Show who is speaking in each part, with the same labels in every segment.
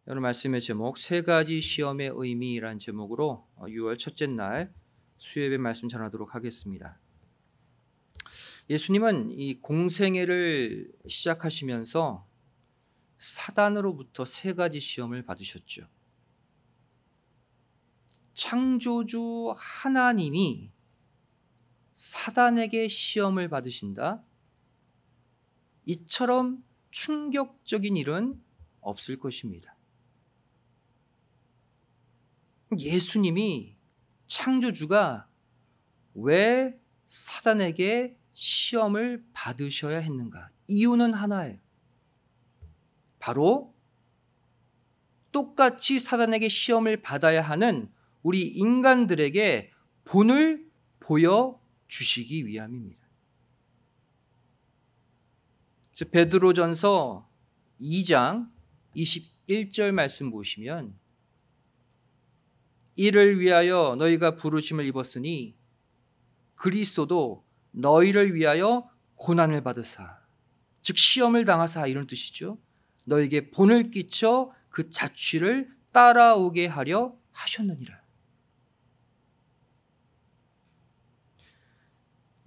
Speaker 1: 오늘 말씀의 제목 세 가지 시험의 의미라는 제목으로 6월 첫째 날 수요예배 말씀 전하도록 하겠습니다. 예수님은 이 공생애를 시작하시면서 사단으로부터 세 가지 시험을 받으셨죠. 창조주 하나님이 사단에게 시험을 받으신다? 이처럼 충격적인 일은 없을 것입니다. 예수님이 창조주가 왜 사단에게 시험을 받으셔야 했는가? 이유는 하나예요. 바로 똑같이 사단에게 시험을 받아야 하는 우리 인간들에게 본을 보여주시기 위함입니다. 베드로전서 2장 21절 말씀 보시면 이를 위하여 너희가 부르심을 입었으니 그리스도도 너희를 위하여 고난을 받으사, 즉 시험을 당하사, 이런 뜻이죠. 너에게 본을 끼쳐 그 자취를 따라오게 하려 하셨느니라.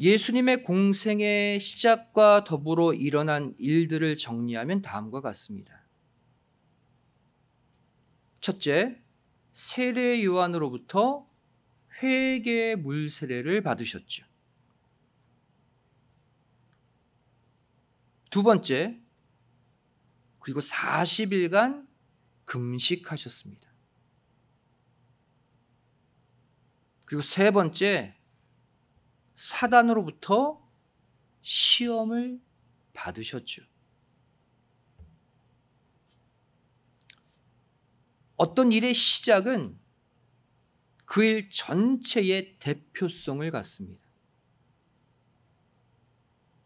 Speaker 1: 예수님의 공생의 시작과 더불어 일어난 일들을 정리하면 다음과 같습니다. 첫째, 세례 요한으로부터 회개 물세례를 받으셨죠. 두 번째, 그리고 40일간 금식하셨습니다. 그리고 세 번째, 사단으로부터 시험을 받으셨죠. 어떤 일의 시작은 그 일 전체의 대표성을 갖습니다.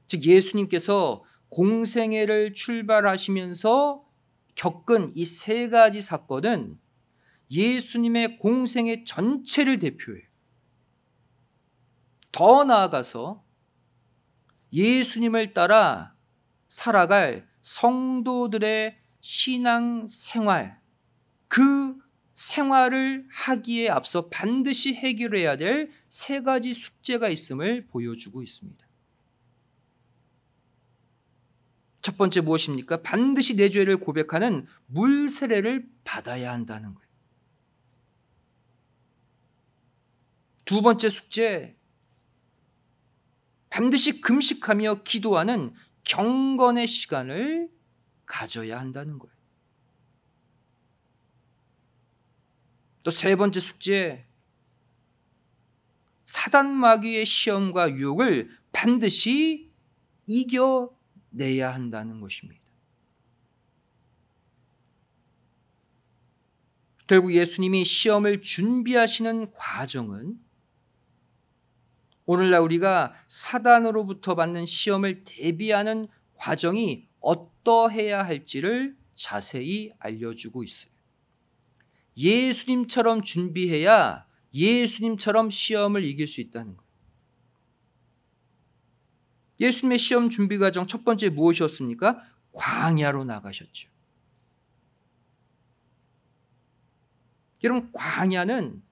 Speaker 1: 즉 예수님께서 공생애를 출발하시면서 겪은 이 세 가지 사건은 예수님의 공생애 전체를 대표해요. 더 나아가서 예수님을 따라 살아갈 성도들의 신앙 생활, 그 생활을 하기에 앞서 반드시 해결해야 될 세 가지 숙제가 있음을 보여주고 있습니다. 첫 번째 무엇입니까? 반드시 내 죄를 고백하는 물세례를 받아야 한다는 거예요. 두 번째 숙제, 반드시 금식하며 기도하는 경건의 시간을 가져야 한다는 거예요. 또 세 번째 숙제, 사단 마귀의 시험과 유혹을 반드시 이겨내야 한다는 것입니다. 결국 예수님이 시험을 준비하시는 과정은 오늘날 우리가 사단으로부터 받는 시험을 대비하는 과정이 어떠해야 할지를 자세히 알려주고 있어요. 예수님처럼 준비해야 예수님처럼 시험을 이길 수 있다는 거예요. 예수님의 시험 준비 과정 첫 번째 무엇이었습니까? 광야로 나가셨죠. 여러분, 광야는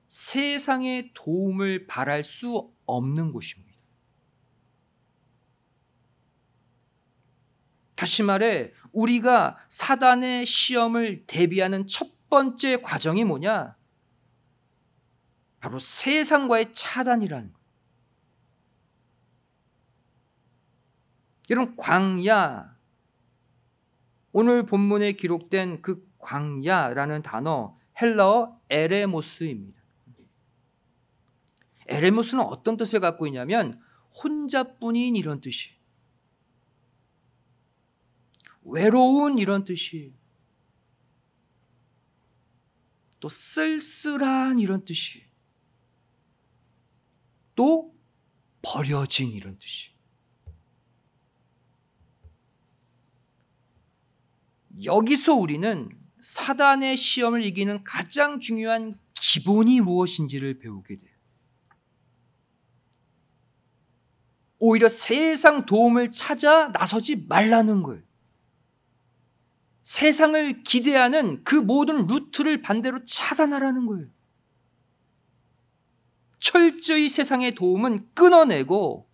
Speaker 1: 세상의 도움을 바랄 수 없는 곳입니다. 다시 말해 우리가 사단의 시험을 대비하는 첫 번째 과정이 뭐냐? 바로 세상과의 차단이라는 거예요. 여러분, 광야, 오늘 본문에 기록된 그 광야라는 단어 헬라어 에레모스입니다. 에레모스는 어떤 뜻을 갖고 있냐면 혼자뿐인 이런 뜻이, 외로운 이런 뜻이, 또 쓸쓸한 이런 뜻이, 또 버려진 이런 뜻이. 여기서 우리는 사단의 시험을 이기는 가장 중요한 기본이 무엇인지를 배우게 돼요. 오히려 세상 도움을 찾아 나서지 말라는 거예요. 세상을 기대하는 그 모든 루트를 반대로 차단하라는 거예요. 철저히 세상의 도움은 끊어내고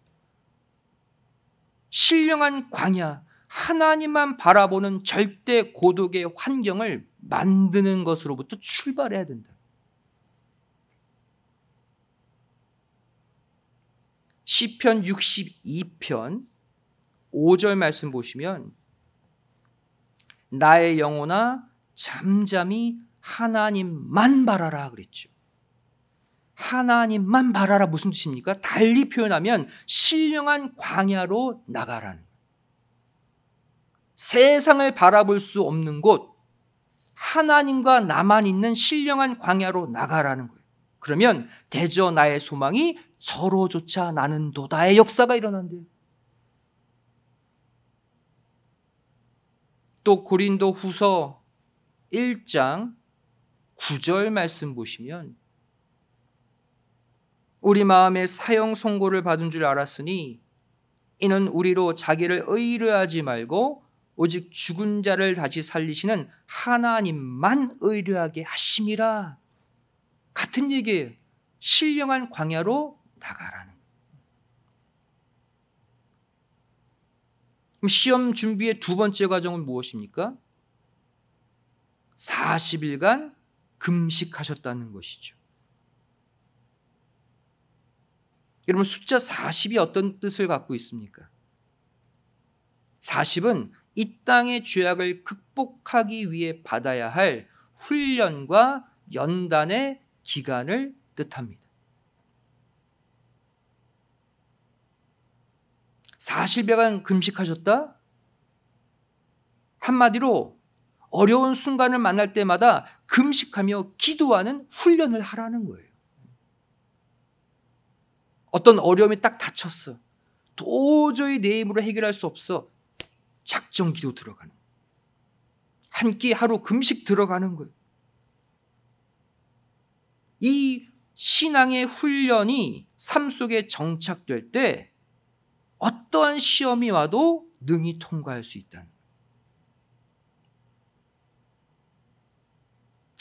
Speaker 1: 신령한 광야, 하나님만 바라보는 절대 고독의 환경을 만드는 것으로부터 출발해야 된다. 시편 62편 5절 말씀 보시면 나의 영혼아 잠잠히 하나님만 바라라 그랬죠. 하나님만 바라라 무슨 뜻입니까? 달리 표현하면 신령한 광야로 나가라는, 세상을 바라볼 수 없는 곳, 하나님과 나만 있는 신령한 광야로 나가라는 거예요. 그러면 대저 나의 소망이 저로조차 나는도다의 역사가 일어난대요. 또 고린도 후서 1장 9절 말씀 보시면 우리 마음에 사형 선고를 받은 줄 알았으니 이는 우리로 자기를 의뢰하지 말고 오직 죽은 자를 다시 살리시는 하나님만 의뢰하게 하심이라. 같은 얘기예요. 신령한 광야로 나가라는. 그럼 시험 준비의 두 번째 과정은 무엇입니까? 40일간 금식하셨다는 것이죠. 여러분, 숫자 40이 어떤 뜻을 갖고 있습니까? 40은 이 땅의 죄악을 극복하기 위해 받아야 할 훈련과 연단의 기간을 뜻합니다. 40일간 금식하셨다? 한마디로 어려운 순간을 만날 때마다 금식하며 기도하는 훈련을 하라는 거예요. 어떤 어려움이 딱 닥쳤어. 도저히 내 힘으로 해결할 수 없어. 작정 기도 들어가는 거예요. 한 끼 하루 금식 들어가는 거예요. 이 신앙의 훈련이 삶 속에 정착될 때 어떠한 시험이 와도 능히 통과할 수 있다는 거예요.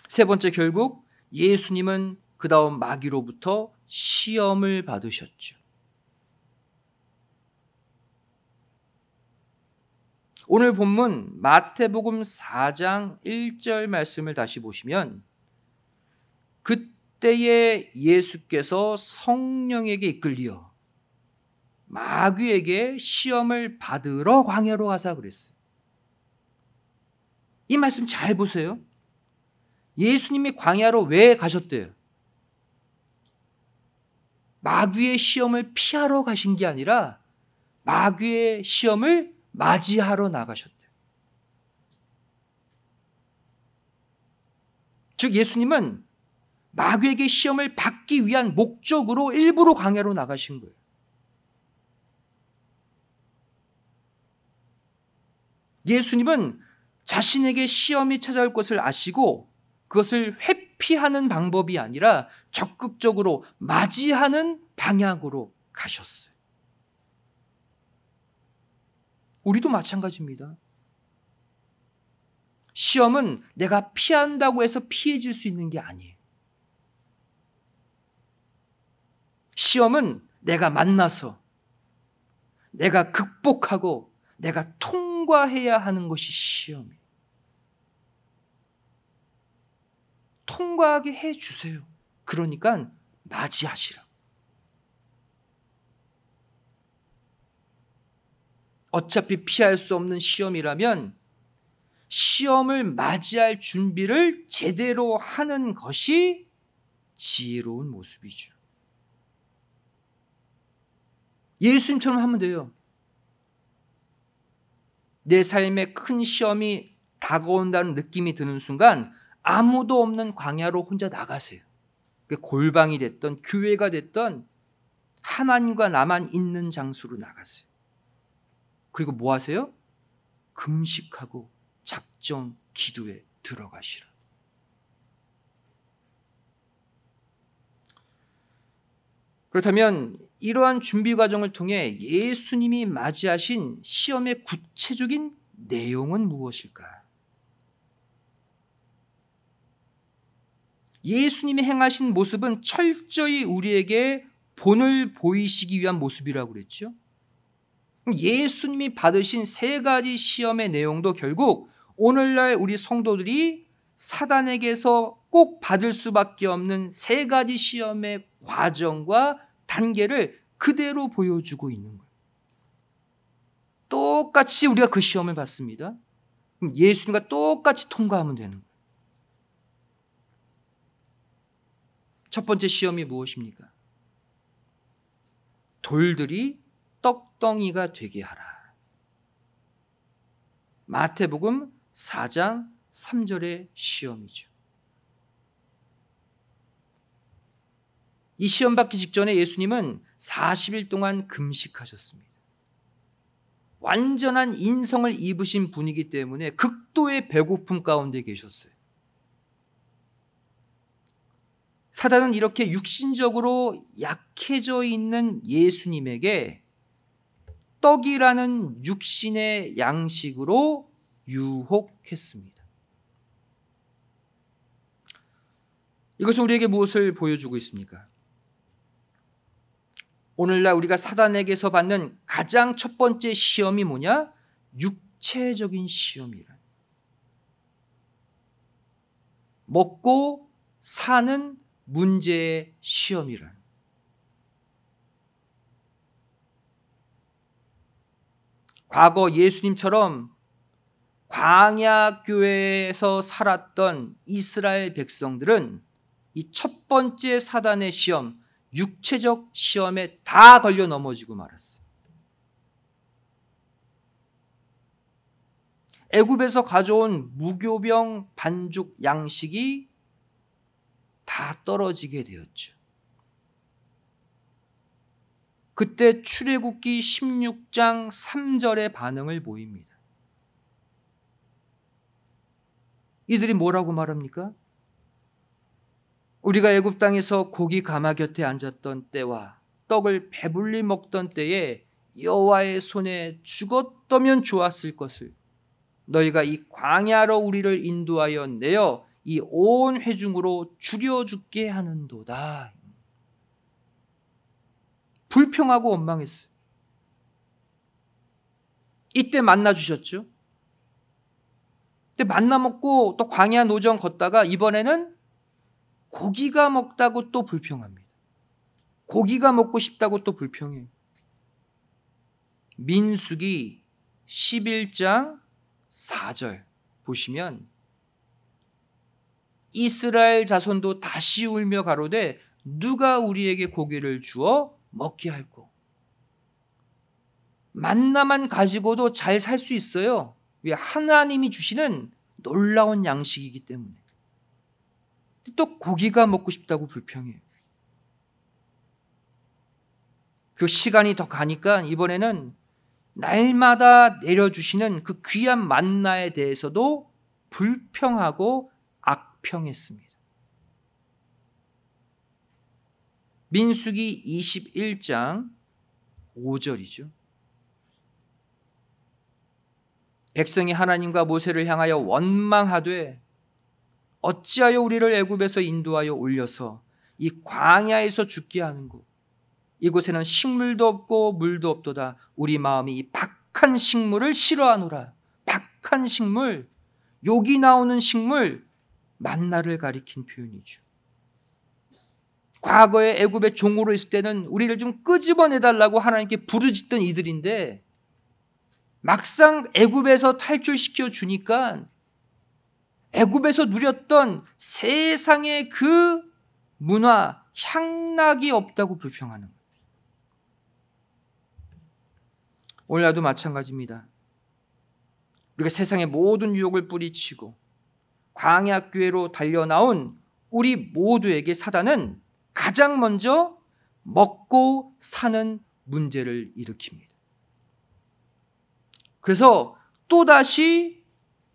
Speaker 1: 세 번째, 결국 예수님은 그 다음 마귀로부터 시험을 받으셨죠. 오늘 본문 마태복음 4장 1절 말씀을 다시 보시면 그때에 예수께서 성령에게 이끌려 마귀에게 시험을 받으러 광야로 가사 그랬어요. 이 말씀 잘 보세요. 예수님이 광야로 왜 가셨대요? 마귀의 시험을 피하러 가신 게 아니라 마귀의 시험을 맞이하러 나가셨대요. 즉 예수님은 마귀에게 시험을 받기 위한 목적으로 일부러 광야로 나가신 거예요. 예수님은 자신에게 시험이 찾아올 것을 아시고 그것을 회피하는 방법이 아니라 적극적으로 맞이하는 방향으로 가셨어요. 우리도 마찬가지입니다. 시험은 내가 피한다고 해서 피해질 수 있는 게 아니에요. 시험은 내가 만나서 내가 극복하고 내가 통과해야 하는 것이 시험이에요. 통과하게 해주세요. 그러니까 맞이하시라. 어차피 피할 수 없는 시험이라면 시험을 맞이할 준비를 제대로 하는 것이 지혜로운 모습이죠. 예수님처럼 하면 돼요. 내 삶에 큰 시험이 다가온다는 느낌이 드는 순간 아무도 없는 광야로 혼자 나가세요. 골방이 됐던 교회가 됐던 하나님과 나만 있는 장소로 나가세요. 그리고 뭐 하세요? 금식하고 작정 기도에 들어가시라. 그렇다면 이러한 준비 과정을 통해 예수님이 맞이하신 시험의 구체적인 내용은 무엇일까? 예수님이 행하신 모습은 철저히 우리에게 본을 보이시기 위한 모습이라고 그랬죠. 예수님이 받으신 세 가지 시험의 내용도 결국 오늘날 우리 성도들이 사단에게서 꼭 받을 수밖에 없는 세 가지 시험의 과정과 단계를 그대로 보여주고 있는 거예요. 똑같이 우리가 그 시험을 받습니다. 그럼 예수님과 똑같이 통과하면 되는 거예요. 첫 번째 시험이 무엇입니까? 돌들이 떡덩이가 되게 하라. 마태복음 4장 3절의 시험이죠. 이 시험 받기 직전에 예수님은 40일 동안 금식하셨습니다. 완전한 인성을 입으신 분이기 때문에 극도의 배고픔 가운데 계셨어요. 사단은 이렇게 육신적으로 약해져 있는 예수님에게 떡이라는 육신의 양식으로 유혹했습니다. 이것은 우리에게 무엇을 보여주고 있습니까? 오늘날 우리가 사단에게서 받는 가장 첫 번째 시험이 뭐냐? 육체적인 시험이라. 먹고 사는 문제의 시험이라. 과거 예수님처럼 광야 교회에서 살았던 이스라엘 백성들은 이 첫 번째 사단의 시험, 육체적 시험에 다 걸려 넘어지고 말았어요. 애굽에서 가져온 무교병 반죽 양식이 다 떨어지게 되었죠. 그때 출애굽기 16장 3절의 반응을 보입니다. 이들이 뭐라고 말합니까? 우리가 애굽 땅에서 고기 가마 곁에 앉았던 때와 떡을 배불리 먹던 때에 여호와의 손에 죽었더면 좋았을 것을 너희가 이 광야로 우리를 인도하여 내어 이 온 회중으로 죽여 죽게 하는도다. 불평하고 원망했어요. 이때 만나 주셨죠. 그때 만나 먹고 또 광야 노정 걷다가 이번에는 고기가 먹다고 또 불평합니다. 고기가 먹고 싶다고 또 불평해요. 민수기 11장 4절 보시면 이스라엘 자손도 다시 울며 가로되 누가 우리에게 고기를 주어 먹게 할꼬. 만나만 가지고도 잘 살 수 있어요. 왜? 하나님이 주시는 놀라운 양식이기 때문에. 또 고기가 먹고 싶다고 불평해요. 그리고 시간이 더 가니까 이번에는 날마다 내려주시는 그 귀한 만나에 대해서도 불평하고 악평했습니다. 민수기 21장 5절이죠. 백성이 하나님과 모세를 향하여 원망하되 어찌하여 우리를 애굽에서 인도하여 올려서 이 광야에서 죽게 하는고 이곳에는 식물도 없고 물도 없도다. 우리 마음이 이 박한 식물을 싫어하노라. 박한 식물, 욕이 나오는 식물, 만나를 가리킨 표현이죠. 과거에 애굽의 종으로 있을 때는 우리를 좀 끄집어내달라고 하나님께 부르짖던 이들인데 막상 애굽에서 탈출시켜 주니까 애굽에서 누렸던 세상의 그 문화, 향락이 없다고 불평하는 거예요. 오늘날도 마찬가지입니다. 우리가 세상의 모든 유혹을 뿌리치고 광야교회로 달려나온 우리 모두에게 사단은 가장 먼저 먹고 사는 문제를 일으킵니다. 그래서 또다시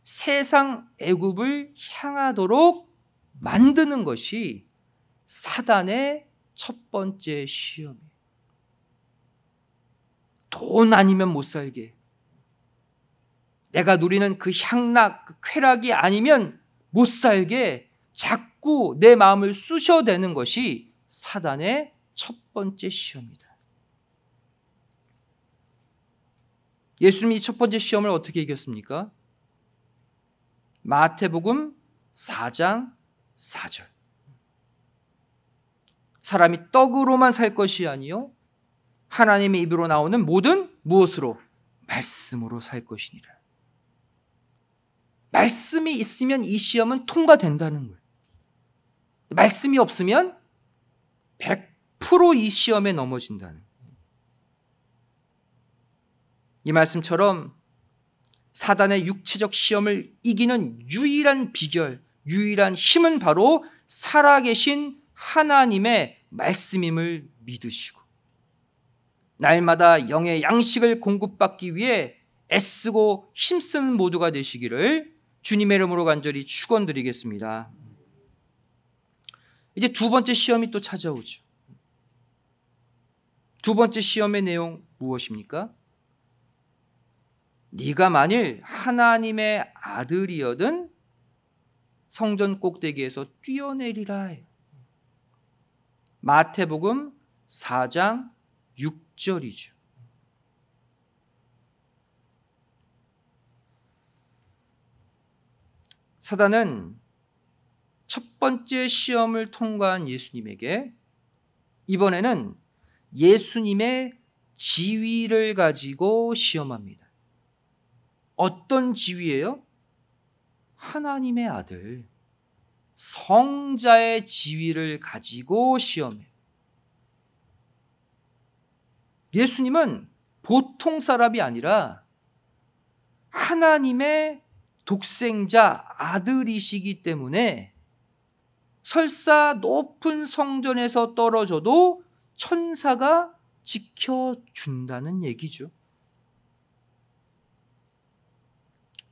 Speaker 1: 세상 애굽을 향하도록 만드는 것이 사단의 첫 번째 시험이에요. 돈 아니면 못 살게, 내가 누리는 그 향락, 그 쾌락이 아니면 못 살게 자꾸 자꾸 내 마음을 쑤셔대는 것이 사단의 첫 번째 시험이다. 예수님이 첫 번째 시험을 어떻게 이겼습니까? 마태복음 4장 4절. 사람이 떡으로만 살 것이 아니요 하나님의 입으로 나오는 모든 무엇으로? 말씀으로 살 것이니라. 말씀이 있으면 이 시험은 통과된다는 거예요. 말씀이 없으면 100% 이 시험에 넘어진다는 거예요. 이 말씀처럼 사단의 육체적 시험을 이기는 유일한 비결, 유일한 힘은 바로 살아계신 하나님의 말씀임을 믿으시고 날마다 영의 양식을 공급받기 위해 애쓰고 힘쓰는 모두가 되시기를 주님의 이름으로 간절히 축원드리겠습니다. 이제 두 번째 시험이 또 찾아오죠. 두 번째 시험의 내용 무엇입니까? 네가 만일 하나님의 아들이여든 성전 꼭대기에서 뛰어내리라 해요. 마태복음 4장 6절이죠. 사단은 첫 번째 시험을 통과한 예수님에게 이번에는 예수님의 지위를 가지고 시험합니다. 어떤 지위예요? 하나님의 아들, 성자의 지위를 가지고 시험해요. 예수님은 보통 사람이 아니라 하나님의 독생자 아들이시기 때문에 설사 높은 성전에서 떨어져도 천사가 지켜준다는 얘기죠.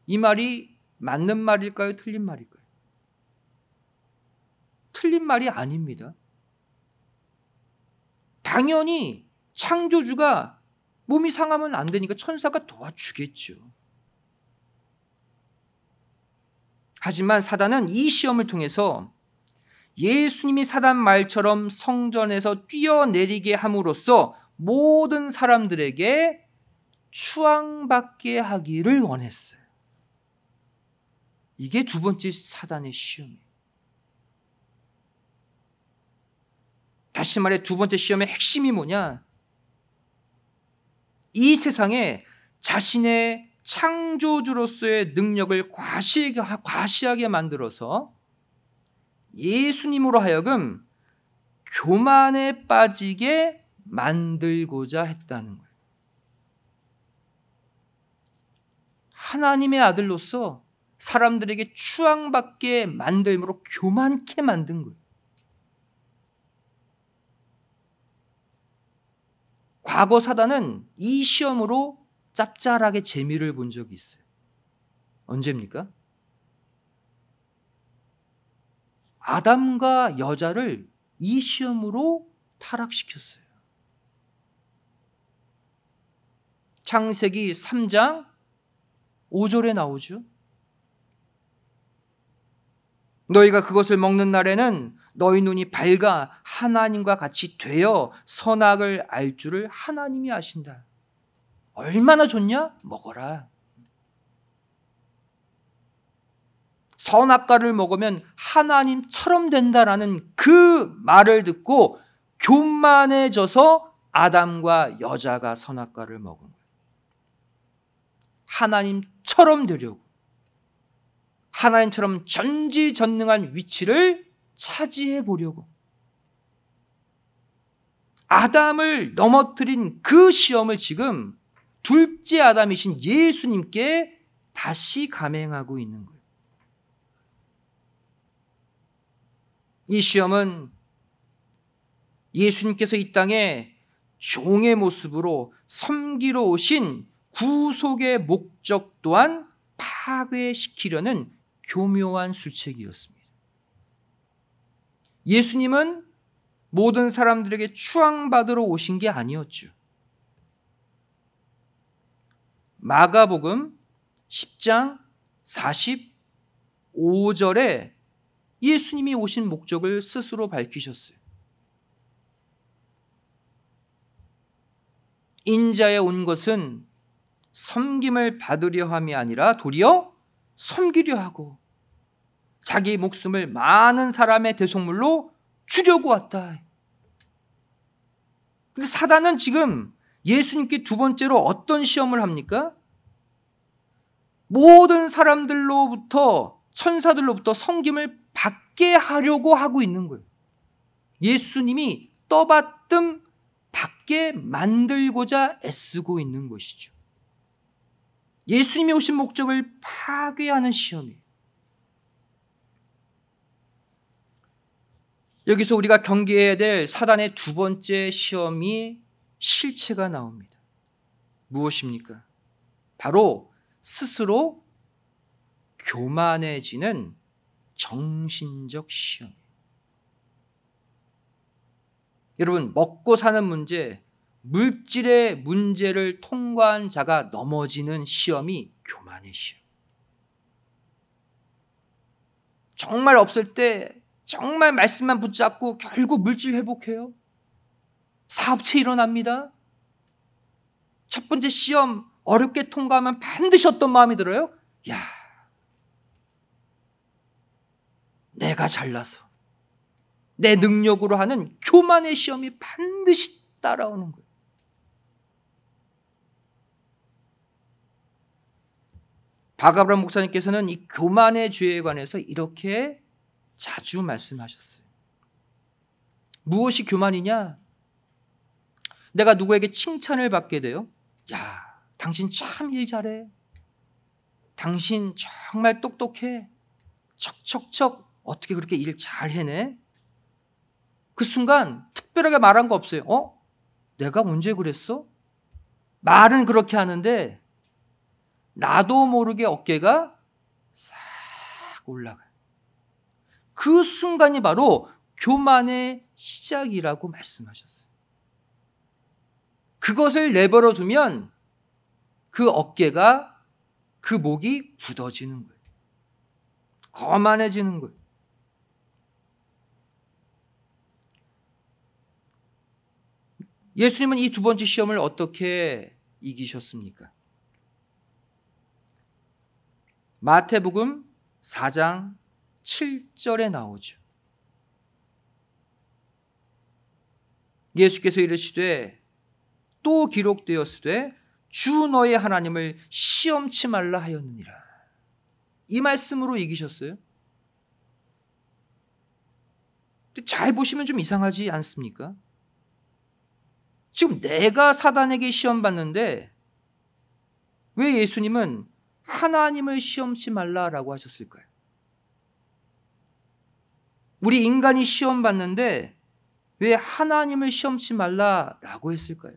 Speaker 1: 이 말이 맞는 말일까요? 틀린 말일까요? 틀린 말이 아닙니다. 당연히 창조주가 몸이 상하면 안 되니까 천사가 도와주겠죠. 하지만 사단은 이 시험을 통해서 예수님이 사단 말처럼 성전에서 뛰어내리게 함으로써 모든 사람들에게 추앙받게 하기를 원했어요. 이게 두 번째 사단의 시험이에요. 다시 말해 두 번째 시험의 핵심이 뭐냐? 이 세상에 자신의 창조주로서의 능력을 과시하게 만들어서 예수님으로 하여금 교만에 빠지게 만들고자 했다는 거예요. 하나님의 아들로서 사람들에게 추앙받게 만들므로 교만케 만든 거예요. 과거 사단은 이 시험으로 짭짤하게 재미를 본 적이 있어요. 언제입니까? 아담과 여자를 이 시험으로 타락시켰어요. 창세기 3장 5절에 나오죠. 너희가 그것을 먹는 날에는 너희 눈이 밝아 하나님과 같이 되어 선악을 알 줄을 하나님이 아신다. 얼마나 좋냐? 먹어라. 선악과를 먹으면 하나님처럼 된다라는 그 말을 듣고 교만해져서 아담과 여자가 선악과를 먹은 거예요. 하나님처럼 되려고, 하나님처럼 전지전능한 위치를 차지해 보려고, 아담을 넘어뜨린 그 시험을 지금 둘째 아담이신 예수님께 다시 감행하고 있는 거예요. 이 시험은 예수님께서 이 땅에 종의 모습으로 섬기러 오신 구속의 목적 또한 파괴시키려는 교묘한 술책이었습니다. 예수님은 모든 사람들에게 추앙받으러 오신 게 아니었죠. 마가복음 10장 45절에 예수님이 오신 목적을 스스로 밝히셨어요. 인자에 온 것은 섬김을 받으려 함이 아니라 도리어 섬기려 하고 자기 목숨을 많은 사람의 대속물로 주려고 왔다. 근데 사단은 지금 예수님께 두 번째로 어떤 시험을 합니까? 모든 사람들로부터, 천사들로부터 섬김을 받게 하려고 하고 있는 거예요. 예수님이 떠받듭 받게 만들고자 애쓰고 있는 것이죠. 예수님이 오신 목적을 파괴하는 시험이에요. 여기서 우리가 경계해야 될 사단의 두 번째 시험이 실체가 나옵니다. 무엇입니까? 바로 스스로 교만해지는 정신적 시험이에요. 여러분, 먹고 사는 문제, 물질의 문제를 통과한 자가 넘어지는 시험이 교만의 시험. 정말 없을 때 정말 말씀만 붙잡고 결국 물질 회복해요. 사업체 일어납니다. 첫 번째 시험 어렵게 통과하면 반드시 어떤 마음이 들어요? 야, 내가 잘나서 내 능력으로 하는 교만의 시험이 반드시 따라오는 거예요. 박아브람 목사님께서는 이 교만의 죄에 관해서 이렇게 자주 말씀하셨어요. 무엇이 교만이냐? 내가 누구에게 칭찬을 받게 돼요. 야, 당신 참 일 잘해. 당신 정말 똑똑해. 척척척 어떻게 그렇게 일 잘 해내? 그 순간 특별하게 말한 거 없어요. 내가 언제 그랬어? 말은 그렇게 하는데 나도 모르게 어깨가 싹 올라가요. 그 순간이 바로 교만의 시작이라고 말씀하셨어요. 그것을 내버려 두면 그 어깨가, 그 목이 굳어지는 거예요. 거만해지는 거예요. 예수님은 이 두 번째 시험을 어떻게 이기셨습니까? 마태복음 4장 7절에 나오죠. 예수께서 이르시되 또 기록되었으되 주 너의 하나님을 시험치 말라 하였느니라. 이 말씀으로 이기셨어요. 잘 보시면 좀 이상하지 않습니까? 지금 내가 사단에게 시험 받는데 왜 예수님은 하나님을 시험치 말라라고 하셨을까요? 우리 인간이 시험 받는데 왜 하나님을 시험치 말라라고 했을까요?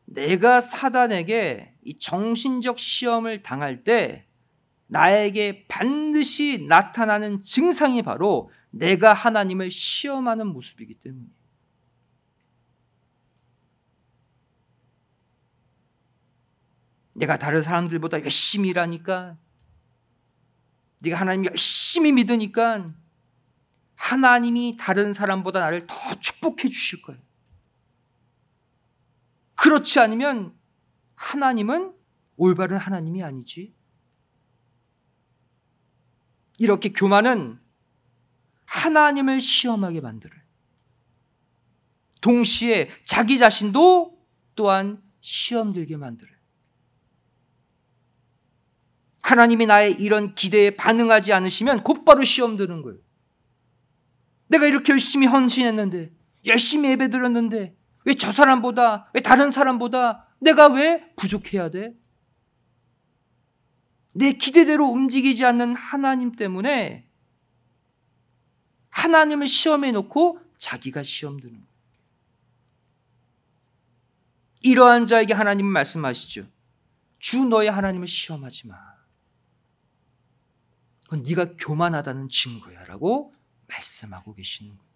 Speaker 1: 내가 사단에게 이 정신적 시험을 당할 때 나에게 반드시 나타나는 증상이 바로 내가 하나님을 시험하는 모습이기 때문이에요. 내가 다른 사람들보다 열심히 일하니까, 네가 하나님 열심히 믿으니까 하나님이 다른 사람보다 나를 더 축복해 주실 거예요. 그렇지 않으면 하나님은 올바른 하나님이 아니지. 이렇게 교만은 하나님을 시험하게 만들어요. 동시에 자기 자신도 또한 시험 들게 만들어요. 하나님이 나의 이런 기대에 반응하지 않으시면 곧바로 시험 드는 거예요. 내가 이렇게 열심히 헌신했는데, 열심히 예배드렸는데 왜 저 사람보다, 왜 다른 사람보다 내가 왜 부족해야 돼? 내 기대대로 움직이지 않는 하나님 때문에 하나님을 시험해 놓고 자기가 시험 드는 거예요. 이러한 자에게 하나님은 말씀하시죠. 주 너의 하나님을 시험하지 마. 그건 네가 교만하다는 증거야 라고 말씀하고 계시는 거예요.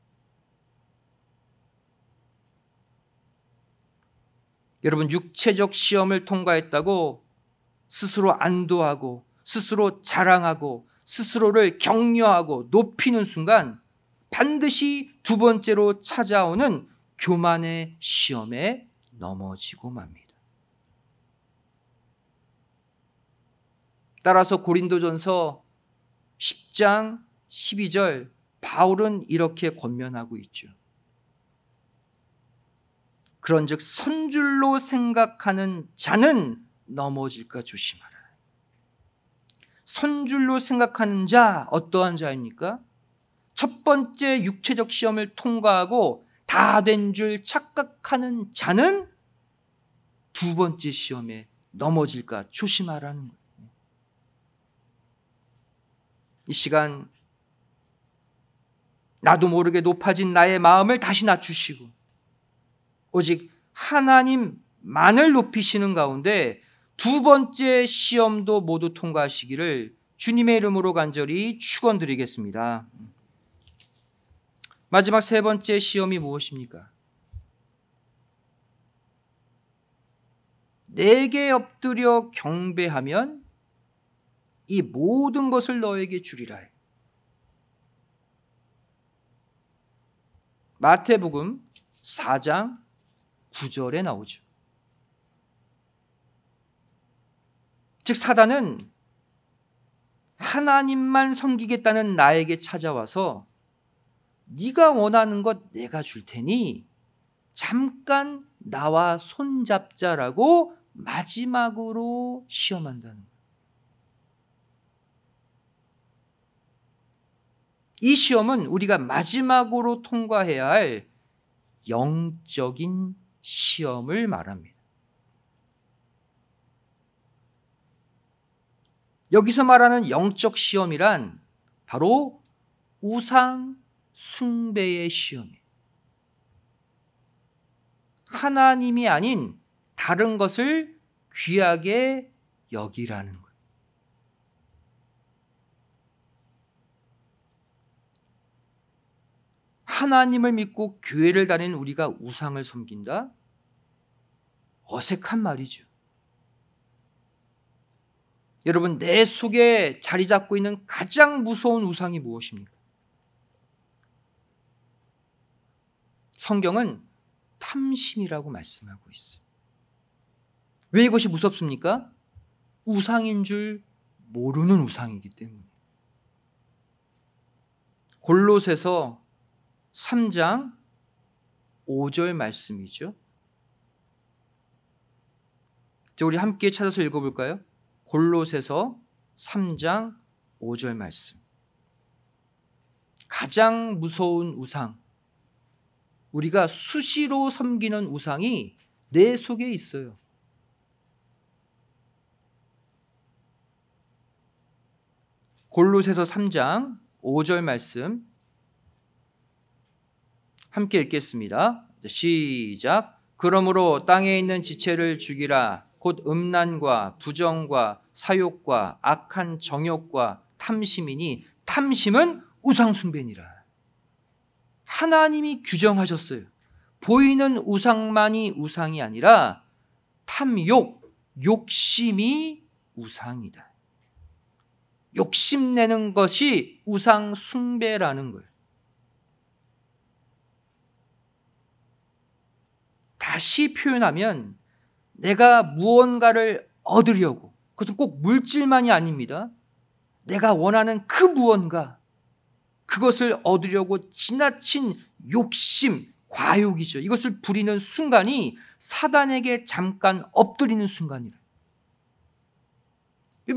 Speaker 1: 여러분, 육체적 시험을 통과했다고 스스로 안도하고 스스로 자랑하고 스스로를 격려하고 높이는 순간 반드시 두 번째로 찾아오는 교만의 시험에 넘어지고 맙니다. 따라서 고린도전서 10장 12절 바울은 이렇게 권면하고 있죠. 그런즉 선줄로 생각하는 자는 넘어질까 조심하라. 선줄로 생각하는 자, 어떠한 자입니까? 첫 번째 육체적 시험을 통과하고 다 된 줄 착각하는 자는 두 번째 시험에 넘어질까 조심하라는 거예요. 이 시간 나도 모르게 높아진 나의 마음을 다시 낮추시고 오직 하나님만을 높이시는 가운데 두 번째 시험도 모두 통과하시기를 주님의 이름으로 간절히 축원드리겠습니다. 마지막 세 번째 시험이 무엇입니까? 내게 엎드려 경배하면 이 모든 것을 너에게 주리라. 마태복음 4장 9절에 나오죠. 즉 사단은 하나님만 섬기겠다는 나에게 찾아와서 네가 원하는 것 내가 줄 테니 잠깐 나와 손잡자라고 마지막으로 시험한다는 거예요. 이 시험은 우리가 마지막으로 통과해야 할 영적인 시험을 말합니다. 여기서 말하는 영적 시험이란 바로 우상 숭배의 시험이에요. 하나님이 아닌 다른 것을 귀하게 여기라는 거예요. 하나님을 믿고 교회를 다니는 우리가 우상을 섬긴다? 어색한 말이죠. 여러분, 내 속에 자리 잡고 있는 가장 무서운 우상이 무엇입니까? 성경은 탐심이라고 말씀하고 있어요. 왜 이것이 무섭습니까? 우상인 줄 모르는 우상이기 때문에. 골로새서 3장 5절 말씀이죠. 우리 함께 찾아서 읽어볼까요? 골로새서 3장 5절 말씀. 가장 무서운 우상, 우리가 수시로 섬기는 우상이 내 속에 있어요. 골로새서 3장 5절 말씀 함께 읽겠습니다. 시작. 그러므로 땅에 있는 지체를 죽이라. 곧 음란과 부정과 사욕과 악한 정욕과 탐심이니 탐심은 우상숭배니라. 하나님이 규정하셨어요. 보이는 우상만이 우상이 아니라 탐욕, 욕심이 우상이다. 욕심내는 것이 우상숭배라는 거예요. 다시 표현하면 내가 무언가를 얻으려고, 그것은 꼭 물질만이 아닙니다. 내가 원하는 그 무언가, 그것을 얻으려고 지나친 욕심, 과욕이죠. 이것을 부리는 순간이 사단에게 잠깐 엎드리는 순간이라.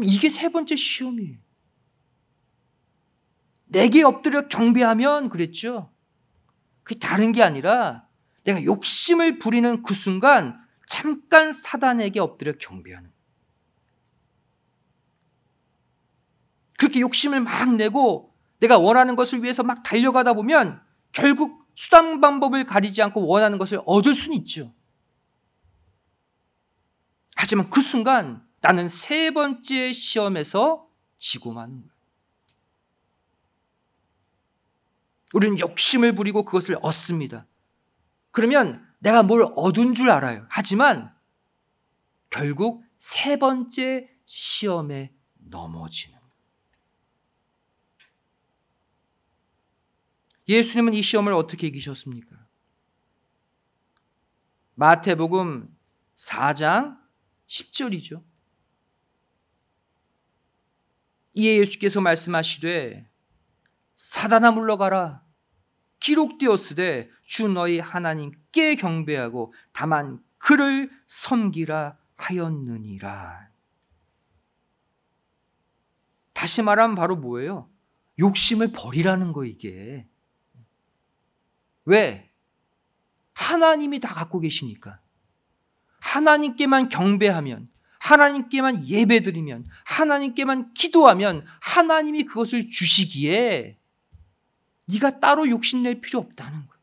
Speaker 1: 이게 세 번째 시험이에요. 내게 엎드려 경배하면 그랬죠. 그게 다른 게 아니라 내가 욕심을 부리는 그 순간 잠깐 사단에게 엎드려 경배하는. 그렇게 욕심을 막 내고 내가 원하는 것을 위해서 막 달려가다 보면 결국 수단 방법을 가리지 않고 원하는 것을 얻을 수는 있죠. 하지만 그 순간 나는 세 번째 시험에서 지고 마는 거예요. 우리는 욕심을 부리고 그것을 얻습니다. 그러면 내가 뭘 얻은 줄 알아요. 하지만 결국 세 번째 시험에 넘어지는. 예수님은 이 시험을 어떻게 이기셨습니까? 마태복음 4장 10절이죠. 이에 예수께서 말씀하시되 사단아 물러가라. 기록되었으되 주 너희 하나님께 경배하고 다만 그를 섬기라 하였느니라. 다시 말하면 바로 뭐예요? 욕심을 버리라는 거 이게. 왜? 하나님이 다 갖고 계시니까. 하나님께만 경배하면, 하나님께만 예배드리면, 하나님께만 기도하면 하나님이 그것을 주시기에 네가 따로 욕심낼 필요 없다는 거예요.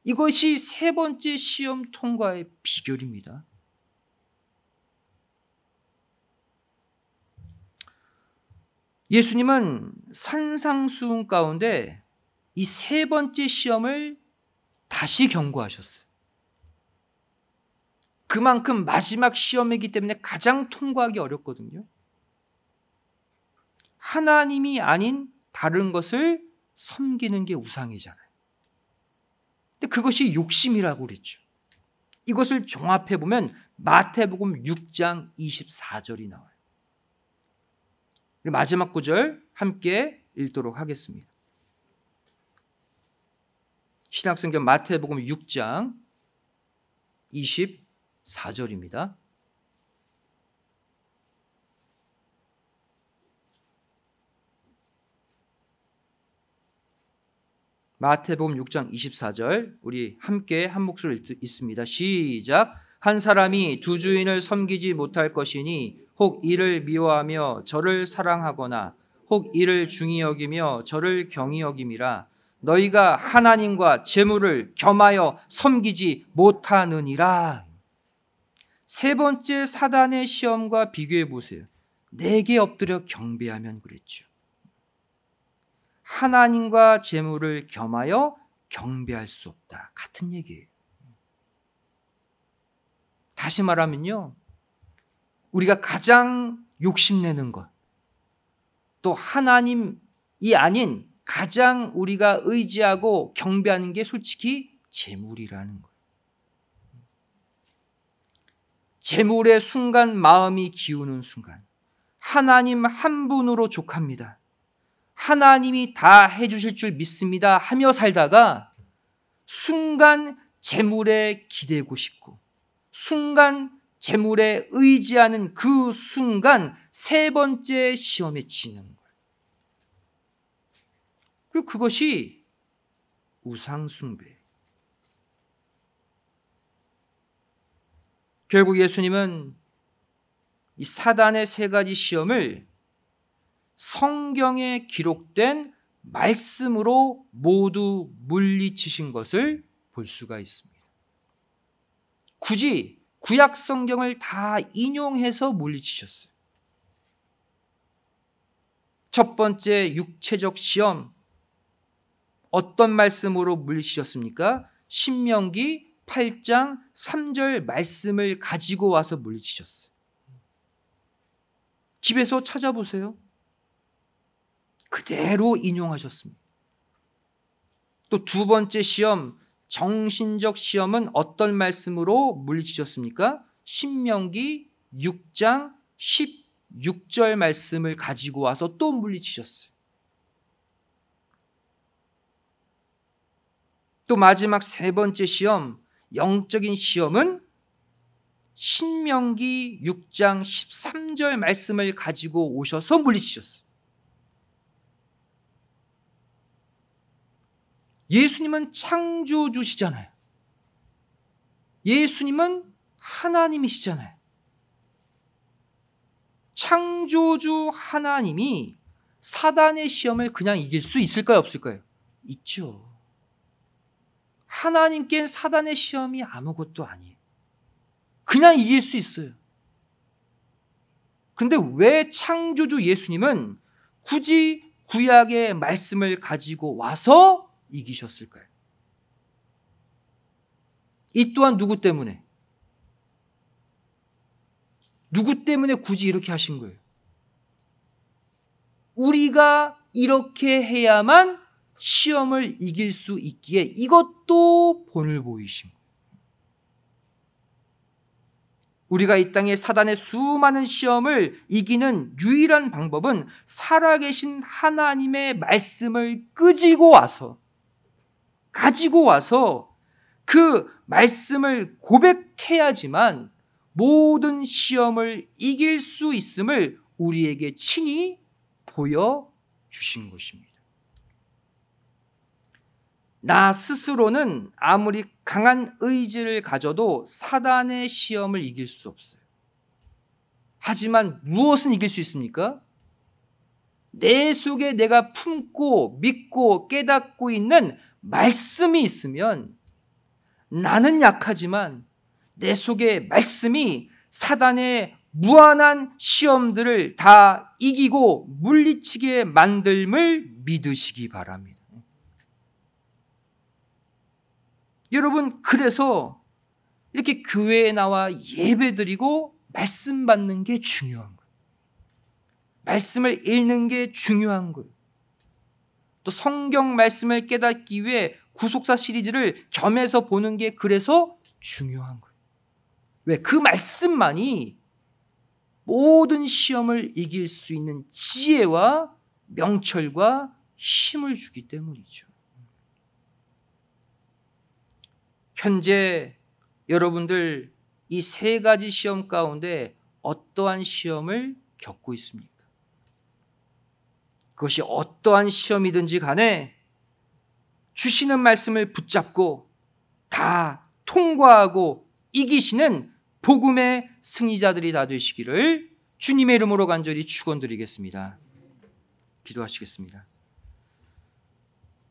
Speaker 1: 이것이 세 번째 시험 통과의 비결입니다. 예수님은 산상수훈 가운데 이 세 번째 시험을 다시 경고하셨어요. 그만큼 마지막 시험이기 때문에 가장 통과하기 어렵거든요. 하나님이 아닌 다른 것을 섬기는 게 우상이잖아요. 근데 그것이 욕심이라고 그랬죠. 이것을 종합해 보면 마태복음 6장 24절이 나와요. 마지막 구절 함께 읽도록 하겠습니다. 신약성경 마태복음 6장 24절입니다. 마태복음 6장 24절 우리 함께 한 목소리 읽습니다. 시작. 한 사람이 두 주인을 섬기지 못할 것이니 혹 이를 미워하며 저를 사랑하거나 혹 이를 중히 여기며 저를 경히 여김이라. 너희가 하나님과 재물을 겸하여 섬기지 못하느니라. 세 번째 사단의 시험과 비교해 보세요. 내게 엎드려 경배하면 그랬죠. 하나님과 재물을 겸하여 경배할 수 없다. 같은 얘기예요. 다시 말하면요, 우리가 가장 욕심내는 것, 또 하나님이 아닌 가장 우리가 의지하고 경배하는 게 솔직히 재물이라는 거예요. 재물의 순간 마음이 기우는 순간 하나님 한 분으로 족합니다. 하나님이 다 해주실 줄 믿습니다 하며 살다가 순간 재물에 기대고 싶고 순간 재물에 의지하는 그 순간 세 번째 시험에 치는 거예요. 그리고 그것이 우상숭배. 결국 예수님은 이 사단의 세 가지 시험을 성경에 기록된 말씀으로 모두 물리치신 것을 볼 수가 있습니다. 굳이 구약 성경을 다 인용해서 물리치셨어요. 첫 번째 육체적 시험, 어떤 말씀으로 물리치셨습니까? 신명기 8장 3절 말씀을 가지고 와서 물리치셨어요. 집에서 찾아보세요. 그대로 인용하셨습니다. 또 두 번째 시험, 정신적 시험은 어떤 말씀으로 물리치셨습니까? 신명기 6장 16절 말씀을 가지고 와서 또 물리치셨어요. 또 마지막 세 번째 시험, 영적인 시험은 신명기 6장 13절 말씀을 가지고 오셔서 물리치셨어요. 예수님은 창조주시잖아요. 예수님은 하나님이시잖아요. 창조주 하나님이 사단의 시험을 그냥 이길 수 있을까요, 없을까요? 있죠. 하나님께는 사단의 시험이 아무것도 아니에요. 그냥 이길 수 있어요. 그런데 왜 창조주 예수님은 굳이 구약의 말씀을 가지고 와서 이기셨을까요? 이 또한 누구 때문에? 누구 때문에 굳이 이렇게 하신 거예요? 우리가 이렇게 해야만 시험을 이길 수 있기에 이것도 본을 보이신 거예요. 우리가 이 땅에 사단의 수많은 시험을 이기는 유일한 방법은 살아계신 하나님의 말씀을 가지고 와서 그 말씀을 고백해야지만 모든 시험을 이길 수 있음을 우리에게 친히 보여주신 것입니다. 나 스스로는 아무리 강한 의지를 가져도 사단의 시험을 이길 수 없어요. 하지만 무엇은 이길 수 있습니까? 내 속에 내가 품고 믿고 깨닫고 있는 말씀이 있으면 나는 약하지만 내 속에 말씀이 사단의 무한한 시험들을 다 이기고 물리치게 만들음을 믿으시기 바랍니다. 여러분, 그래서 이렇게 교회에 나와 예배드리고 말씀 받는 게 중요한 거예요. 말씀을 읽는 게 중요한 거예요. 또 성경 말씀을 깨닫기 위해 구속사 시리즈를 겸해서 보는 게 그래서 중요한 거예요. 왜? 그 말씀만이 모든 시험을 이길 수 있는 지혜와 명철과 힘을 주기 때문이죠. 현재 여러분들 이 세 가지 시험 가운데 어떠한 시험을 겪고 있습니까? 그것이 어떠한 시험이든지 간에 주시는 말씀을 붙잡고 다 통과하고 이기시는 복음의 승리자들이 다 되시기를 주님의 이름으로 간절히 축원드리겠습니다. 기도하시겠습니다.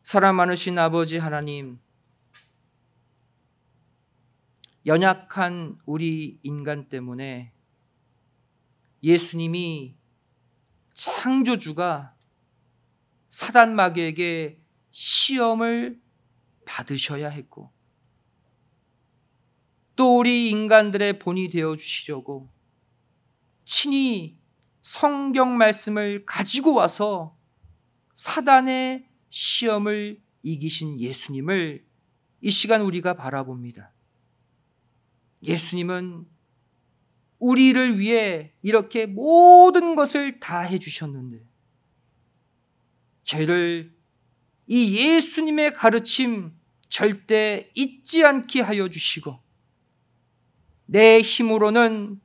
Speaker 1: 사랑 많으신 아버지 하나님, 연약한 우리 인간 때문에 예수님이 창조주가 사단 마귀에게 시험을 받으셔야 했고 또 우리 인간들의 본이 되어 주시려고 친히 성경 말씀을 가지고 와서 사단의 시험을 이기신 예수님을 이 시간 우리가 바라봅니다. 예수님은 우리를 위해 이렇게 모든 것을 다 해주셨는데 저희를 이 예수님의 가르침 절대 잊지 않게 하여 주시고 내 힘으로는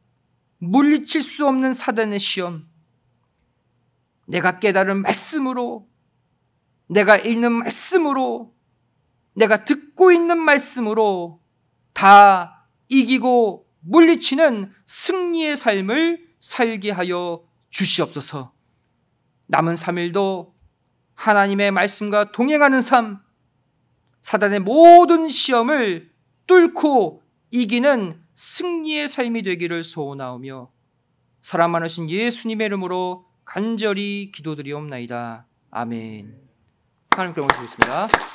Speaker 1: 물리칠 수 없는 사단의 시험, 내가 깨달은 말씀으로, 내가 읽는 말씀으로, 내가 듣고 있는 말씀으로 다 이기고 물리치는 승리의 삶을 살게 하여 주시옵소서. 남은 3일도 하나님의 말씀과 동행하는 삶, 사단의 모든 시험을 뚫고 이기는 승리의 삶이 되기를 소원하오며 사랑 많으신 예수님의 이름으로 간절히 기도드리옵나이다. 아멘. 하나님께 모시겠습니다.